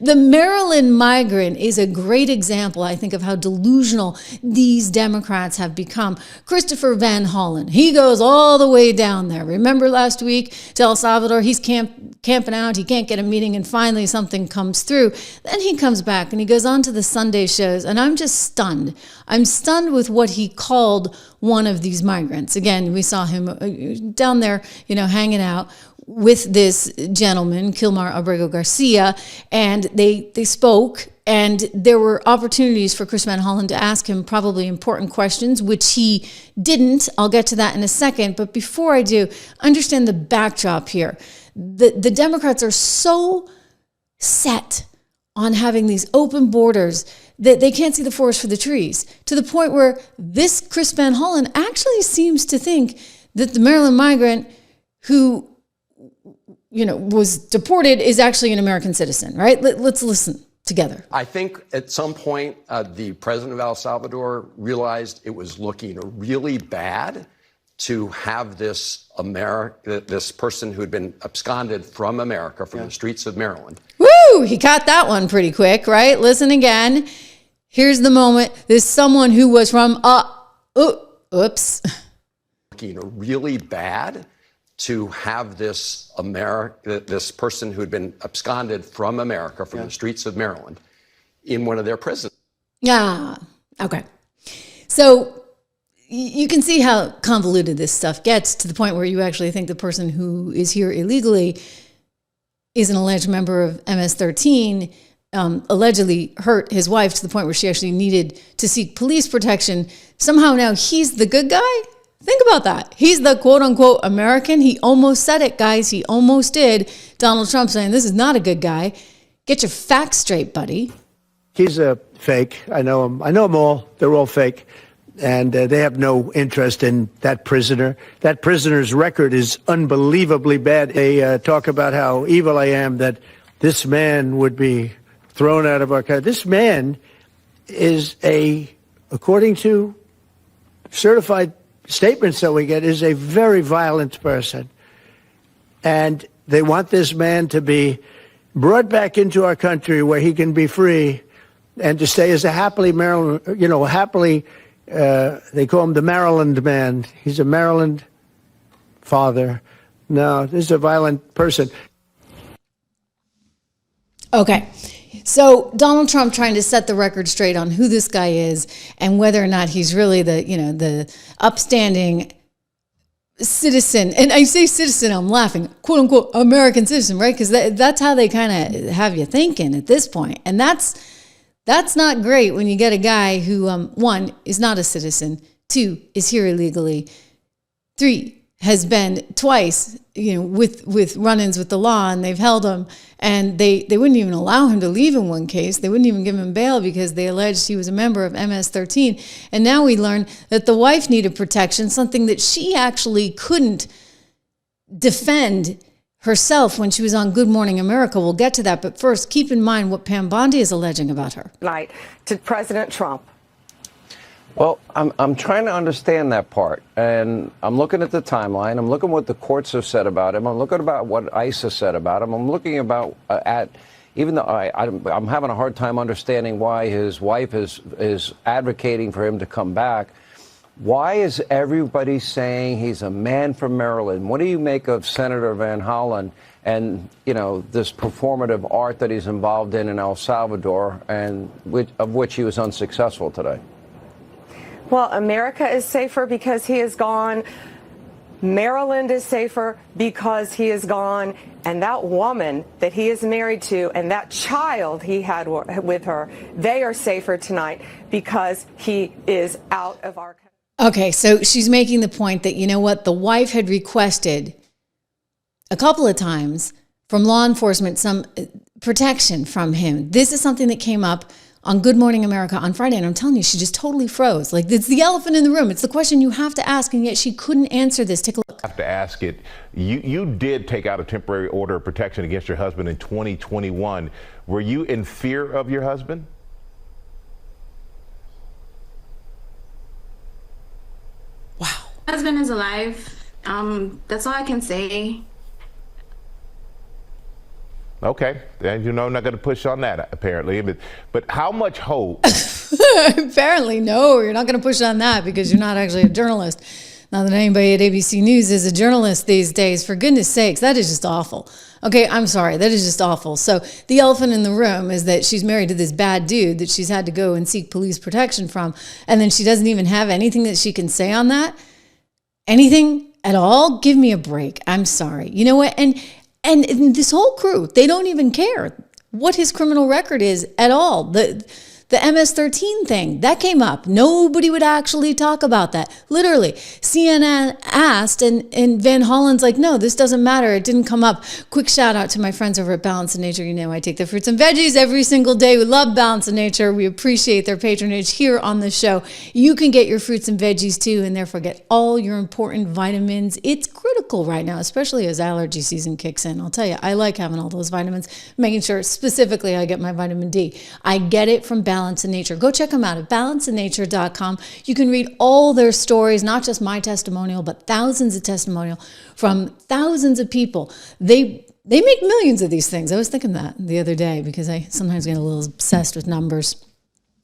The Maryland migrant is a great example, I think, of how delusional these Democrats have become. Christopher Van Hollen, he goes all the way down there. Remember last week to El Salvador, he's camping out, he can't get a meeting, and finally something comes through. Then he comes back and he goes on to the Sunday shows, and I'm just stunned. I'm stunned with what he called one of these migrants. Again, we saw him down there, hanging out with this gentleman, Kilmar Abrego Garcia, and they spoke, and there were opportunities for Chris Van Hollen to ask him probably important questions, which he didn't. I'll get to that in a second, but before I do, understand the backdrop here. The Democrats are so set on having these open borders that they can't see the forest for the trees, to the point where this Chris Van Hollen actually seems to think that the Maryland migrant who was deported is actually an American citizen, right? Let's listen together. I think at some point, the president of El Salvador realized it was looking really bad to have this person who had been absconded from America, from the streets of Maryland. Woo! He caught that one pretty quick, right? Listen again. Here's the moment. There's someone who was from, oops. Looking really bad to have this person who had been absconded from America, from the streets of Maryland, in one of their prisons. Yeah, okay. So you can see how convoluted this stuff gets, to the point where you actually think the person who is here illegally is an alleged member of MS-13, allegedly hurt his wife to the point where she actually needed to seek police protection. Somehow now he's the good guy? Think about that. He's the quote-unquote American. He almost said it, guys. He almost did. Donald Trump saying this is not a good guy. Get your facts straight, buddy. He's a fake. I know him. I know them all. They're all fake. And they have no interest in that prisoner. That prisoner's record is unbelievably bad. They talk about how evil I am, that this man would be thrown out of our country. This man is according to certified statements that we get, is a very violent person. And they want this man to be brought back into our country where he can be free and to stay as a happily Maryland, they call him the Maryland man. He's a Maryland father. No, this is a violent person. Okay. So Donald Trump trying to set the record straight on who this guy is and whether or not he's really the upstanding citizen. And I say citizen, I'm laughing, quote unquote, American citizen, right? Because that's how they kind of have you thinking at this point. And that's not great when you get a guy who, one, is not a citizen, two, is here illegally, three, has been twice, with run-ins with the law, and they've held him, and they wouldn't even allow him to leave in one case. They wouldn't even give him bail because they alleged he was a member of MS-13. And now we learn that the wife needed protection, something that she actually couldn't defend herself when she was on Good Morning America. We'll get to that, but first, keep in mind what Pam Bondi is alleging about her. Tonight to President Trump. Well, I'm trying to understand that part, and I'm looking at the timeline. I'm looking at what the courts have said about him. I'm looking about what ICE has said about him. I'm looking about even though I'm having a hard time understanding why his wife is advocating for him to come back. Why is everybody saying he's a man from Maryland? What do you make of Senator Van Hollen and this performative art that he's involved in El Salvador, and of which he was unsuccessful today? Well, America is safer because he is gone. Maryland is safer because he is gone. And that woman that he is married to and that child he had with her, they are safer tonight because he is out of our country. Okay, so she's making the point that, the wife had requested a couple of times from law enforcement some protection from him. This is something that came up on Good Morning America on Friday, and I'm telling you, she just totally froze. Like, it's the elephant in the room. It's the question you have to ask, and yet she couldn't answer this. Take a look. I have to ask it. You did take out a temporary order of protection against your husband in 2021. Were you in fear of your husband? Wow. My husband is alive. That's all I can say. Okay, and I'm not going to push on that apparently. But how much hope? Apparently, no, you're not going to push on that because you're not actually a journalist. Not that anybody at ABC News is a journalist these days. For goodness sakes, that is just awful. Okay, I'm sorry, that is just awful. So the elephant in the room is that she's married to this bad dude that she's had to go and seek police protection from, and then she doesn't even have anything that she can say on that. Anything at all? Give me a break. I'm sorry. You know what? And this whole crew, they don't even care what his criminal record is at all. The MS-13 thing, that came up. Nobody would actually talk about that. Literally, CNN asked, and Van Hollen's like, no, this doesn't matter. It didn't come up. Quick shout out to my friends over at Balance of Nature. You know, I take their fruits and veggies every single day. We love Balance of Nature. We appreciate their patronage here on the show. You can get your fruits and veggies too, and therefore get all your important vitamins. It's critical right now, especially as allergy season kicks in. I'll tell you, I like having all those vitamins, making sure specifically I get my vitamin D. I get it from Balance of Nature. Go check them out at balanceofnature.com. You can read all their stories, not just my testimonial, but thousands of testimonial from thousands of people. They make millions of these things. I was thinking that the other day because I sometimes get a little obsessed with numbers.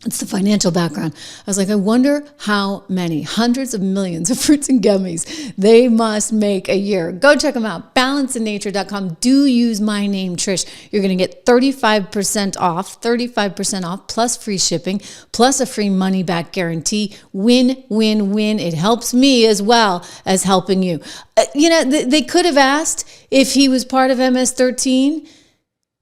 It's the financial background. I was like, I wonder how many hundreds of millions of fruits and gummies they must make a year. Go check them out. Balanceofnature.com. Do use my name, Trish. You're going to get 35% off, plus free shipping, plus a free money back guarantee. Win, win, win. It helps me as well as helping you. They could have asked if he was part of MS-13.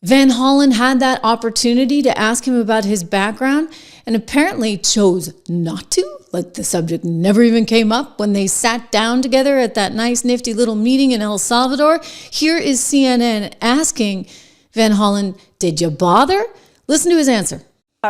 Van Hollen had that opportunity to ask him about his background and apparently chose not to. Like the subject never even came up when they sat down together at that nice nifty little meeting in El Salvador. Here is CNN asking Van Hollen, did you bother? Listen to his answer.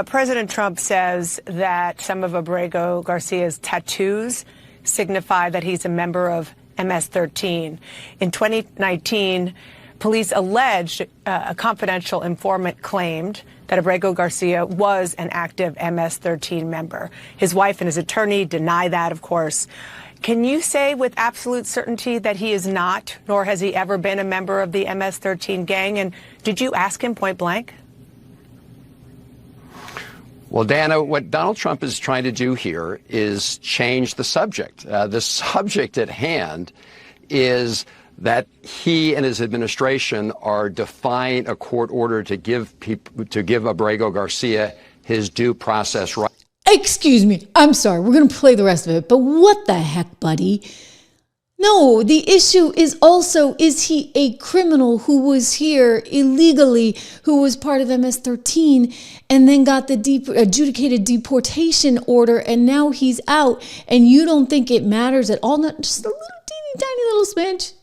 President Trump says that some of Abrego Garcia's tattoos signify that he's a member of MS-13. In 2019, police alleged a confidential informant claimed that Abrego Garcia was an active MS-13 member. His wife and his attorney deny that, of course. Can you say with absolute certainty that he is not, nor has he ever been a member of the MS-13 gang? And did you ask him point blank? Well, Dana, what Donald Trump is trying to do here is change the subject. The subject at hand is that he and his administration are defying a court order to give Abrego Garcia his due process right. Excuse me. I'm sorry. We're going to play the rest of it. But what the heck, buddy? No, the issue is also, is he a criminal who was here illegally, who was part of MS-13 and then got the adjudicated deportation order and now he's out and you don't think it matters at all? Not just a little tiny little smidge.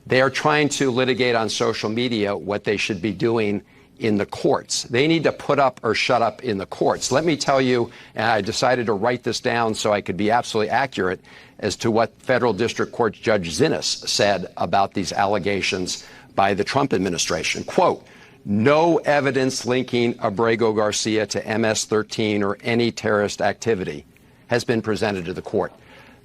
They are trying to litigate on social media what they should be doing in the courts. They need to put up or shut up in the courts. Let me tell you, and I decided to write this down so I could be absolutely accurate as to what Federal District Court Judge Zinnes said about these allegations by the Trump administration. Quote, no evidence linking Abrego Garcia to MS-13 or any terrorist activity has been presented to the court.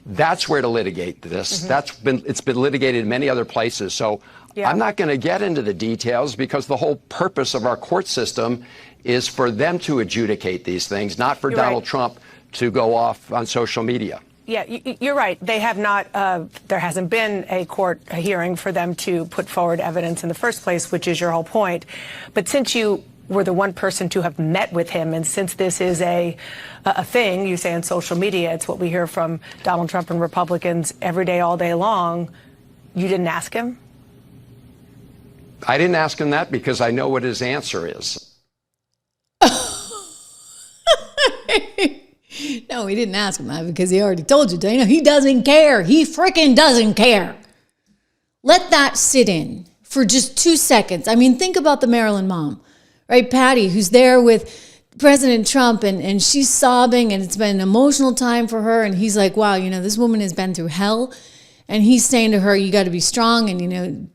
That's where to litigate this. It's been litigated in many other places. So I'm not going to get into the details because the whole purpose of our court system is for them to adjudicate these things, not for Donald Trump to go off on social media. Yeah, you're right. They have not, there hasn't been a court hearing for them to put forward evidence in the first place, which is your whole point. But since you were the one person to have met with him, and since this is a thing, you say on social media, it's what we hear from Donald Trump and Republicans every day, all day long, you didn't ask him? I didn't ask him that because I know what his answer is. No, he didn't ask him that because he already told you, Dana. He doesn't care. He freaking doesn't care. Let that sit in for just 2 seconds. I mean, think about the Maryland mom, right? Patty, who's there with President Trump and she's sobbing and it's been an emotional time for her. And he's like, wow, this woman has been through hell. And he's saying to her, you got to be strong and,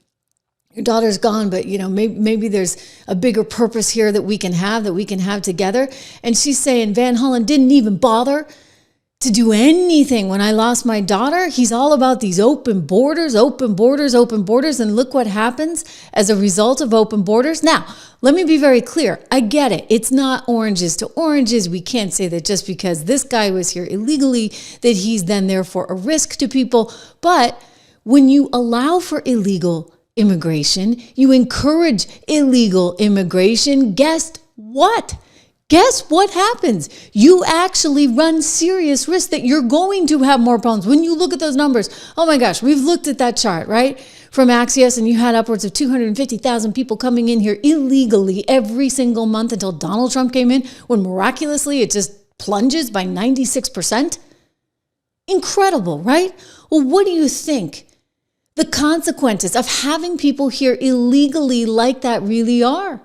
your daughter's gone, but maybe there's a bigger purpose here that we can have together. And she's saying Van Hollen didn't even bother to do anything. When I lost my daughter, he's all about these open borders, open borders, open borders. And look what happens as a result of open borders. Now, let me be very clear. I get it. It's not oranges to oranges. We can't say that just because this guy was here illegally, that he's then therefore a risk to people. But when you allow for illegal immigration, you encourage illegal immigration. Guess what? Guess what happens? You actually run serious risk that you're going to have more problems. When you look at those numbers, oh my gosh, we've looked at that chart, right? From Axios, and you had upwards of 250,000 people coming in here illegally every single month until Donald Trump came in, when miraculously it just plunges by 96%. Incredible, right? Well, what do you think the consequences of having people here illegally like that really are?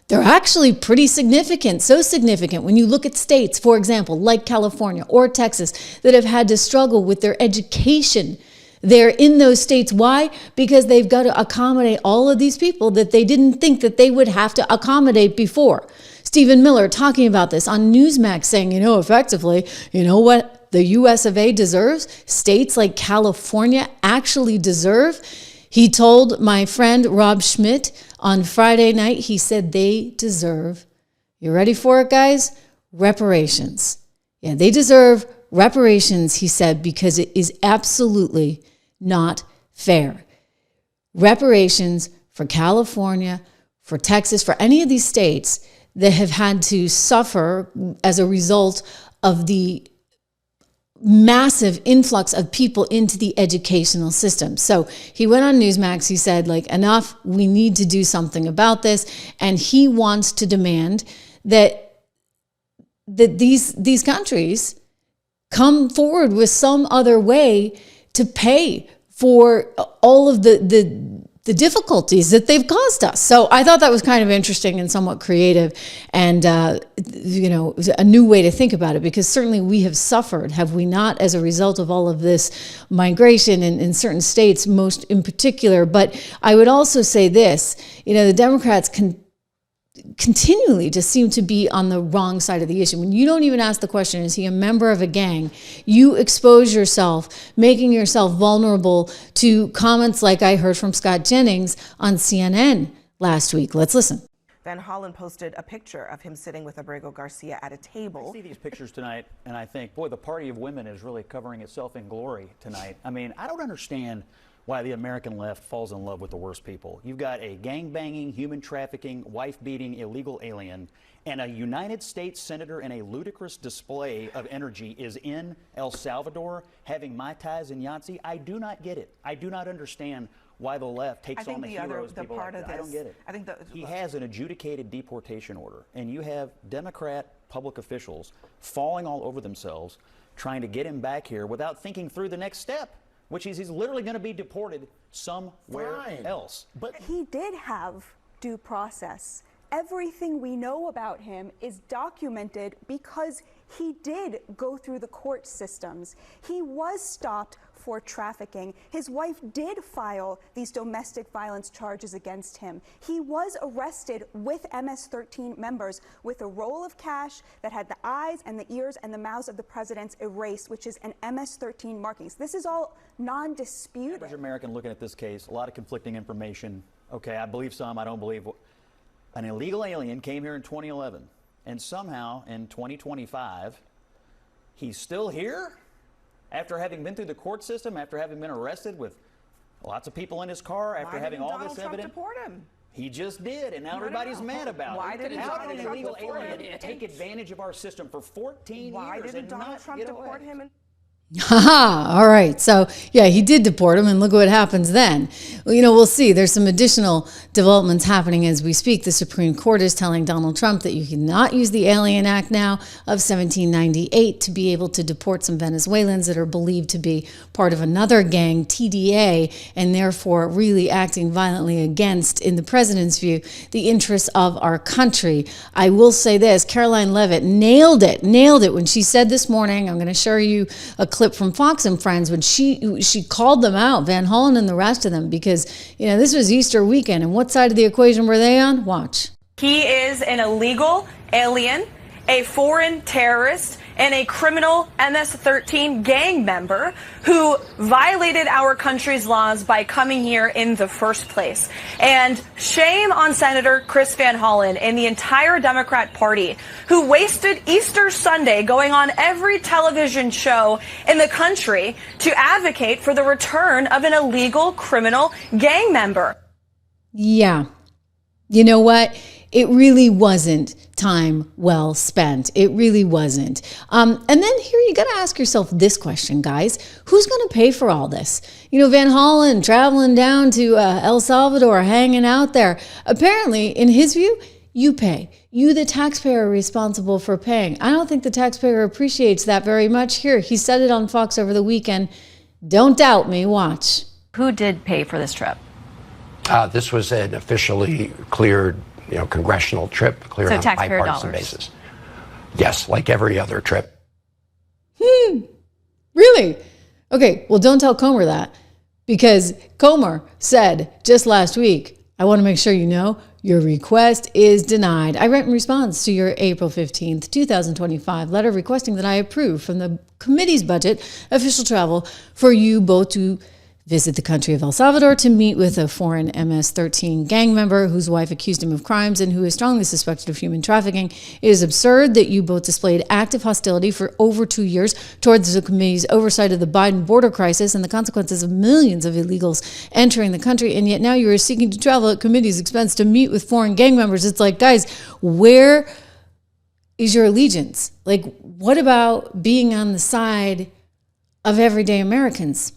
They're actually pretty significant, so significant when you look at states, for example, like California or Texas, that have had to struggle with their education. They're in those states. Why? Because they've got to accommodate all of these people that they didn't think that they would have to accommodate before. Stephen Miller talking about this on Newsmax saying, effectively, you know what the US of A deserves? States like California actually deserve. He told my friend Rob Schmidt on Friday night, he said they deserve, you ready for it, guys? Reparations. Yeah, they deserve reparations, he said, because it is absolutely not fair. Reparations for California, for Texas, for any of these states that have had to suffer as a result of the massive influx of people into the educational system. So he went on Newsmax, he said, enough, we need to do something about this. And he wants to demand that these countries come forward with some other way to pay for all of the difficulties that they've caused us. So I thought that was kind of interesting and somewhat creative, and a new way to think about it, because certainly we have suffered, have we not, as a result of all of this migration in certain states, most in particular. But I would also say this, the Democrats continually just seem to be on the wrong side of the issue. When you don't even ask the question, is he a member of a gang? You expose yourself, making yourself vulnerable to comments like I heard from Scott Jennings on CNN last week. Let's listen. Van Hollen posted a picture of him sitting with Abrego Garcia at a table. I see these pictures tonight, and I think, boy, the party of women is really covering itself in glory tonight. I mean, I don't understand why the American left falls in love with the worst people. You've got a gang-banging, human-trafficking, wife-beating illegal alien, and a United States senator in a ludicrous display of energy is in El Salvador having Mai Tais and Yahtzee. I do not get it. I do not understand why the left takes on the heroes people like that. I don't get it. I think he has an adjudicated deportation order, and you have Democrat public officials falling all over themselves trying to get him back here without thinking through the next step, which is he's literally going to be deported somewhere else. But he did have due process. Everything we know about him is documented because he did go through the court systems. He was stopped for trafficking. His wife did file these domestic violence charges against him. He was arrested with MS-13 members with a roll of cash that had the eyes and the ears and the mouths of the presidents erased, which is an MS-13 markings. This is all non-disputed. Average American looking at this case, a lot of conflicting information. Okay, I believe some, I don't believe. An illegal alien came here in 2011, and somehow in 2025, he's still here? After having been through the court system, after having been arrested with lots of people in his car, after having all this evidence. Deport him? He just did, and now everybody's mad about Why it. didn't How Donald did an Trump illegal deport alien him? take advantage of our system for 14 Why years didn't and Donald not Trump get deport away? him? Haha, all right. So, yeah, he did deport him, and look what happens then. Well, we'll see. There's some additional developments happening as we speak. The Supreme Court is telling Donald Trump that you cannot use the Alien Act now of 1798 to be able to deport some Venezuelans that are believed to be part of another gang, TDA, and therefore really acting violently against, in the president's view, the interests of our country. I will say this, Caroline Leavitt nailed it when she said this morning, I'm going to show you a clip from Fox and Friends, when she called them out, Van Hollen and the rest of them, because this was Easter weekend, and what side of the equation were they on? Watch. He is an illegal alien, a foreign terrorist, and a criminal MS-13 gang member who violated our country's laws by coming here in the first place. And shame on Senator Chris Van Hollen and the entire Democrat Party, who wasted Easter Sunday going on every television show in the country to advocate for the return of an illegal criminal gang member. Yeah. You know what? It really wasn't time well spent. It really wasn't. And then here you got to ask yourself this question, guys. Who's going to pay for all this? You know, Van Hollen traveling down to El Salvador, hanging out there. Apparently, in his view, you pay. You, the taxpayer, are responsible for paying. I don't think the taxpayer appreciates that very much. Here, he said it on Fox over the weekend. Don't doubt me. Watch. Who did pay for this trip? This was an officially cleared, congressional trip, cleared on a bipartisan basis. Yes, like every other trip. Really? Okay, well, don't tell Kilmar that, because Kilmar said just last week, I want to make sure you know your request is denied. I wrote in response to your April 15th, 2025 letter requesting that I approve from the committee's budget official travel for you both to visit the country of El Salvador to meet with a foreign MS-13 gang member whose wife accused him of crimes and who is strongly suspected of human trafficking. It is absurd that you both displayed active hostility for over 2 years towards the committee's oversight of the Biden border crisis and the consequences of millions of illegals entering the country, and yet now you are seeking to travel at committee's expense to meet with foreign gang members. It's like, guys, where is your allegiance? Like, what about being on the side of everyday Americans?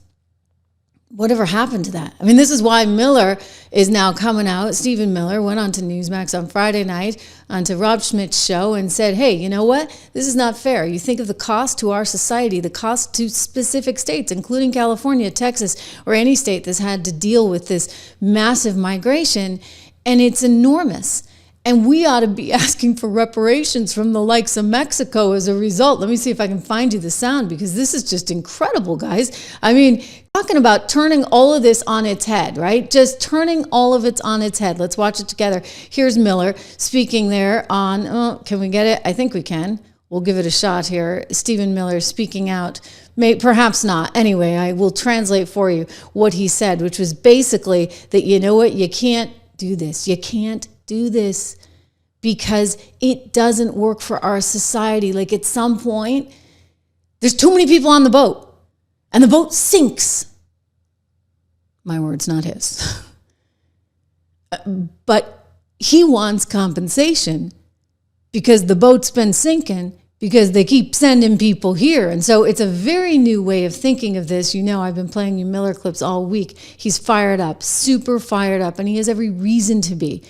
Whatever happened to that? I mean, this is why Miller is now coming out. Stephen Miller went on to Newsmax on Friday night onto Rob Schmidt's show and said, hey, you know what? This is not fair. You think of the cost to our society, the cost to specific states, including California, Texas, or any state that's had to deal with this massive migration, and it's enormous. And we ought to be asking for reparations from the likes of Mexico as a result. Let me see if I can find you the sound, because this is just incredible, guys. I mean, talking about turning all of this on its head, right? Just turning all of it on its head. Let's watch it together. Here's Miller speaking there on, can we get it? I think we can. We'll give it a shot here. Stephen Miller speaking out. Perhaps not. Anyway, I will translate for you what he said, which was basically that, you know what, you can't do this. You can't do this because it doesn't work for our society. Like, at some point, there's too many people on the boat and the boat sinks. My words, not his. But he wants compensation because the boat's been sinking because they keep sending people here. And so it's a very new way of thinking of this. You know, I've been playing you Miller clips all week. He's fired up, super fired up, and he has every reason to be.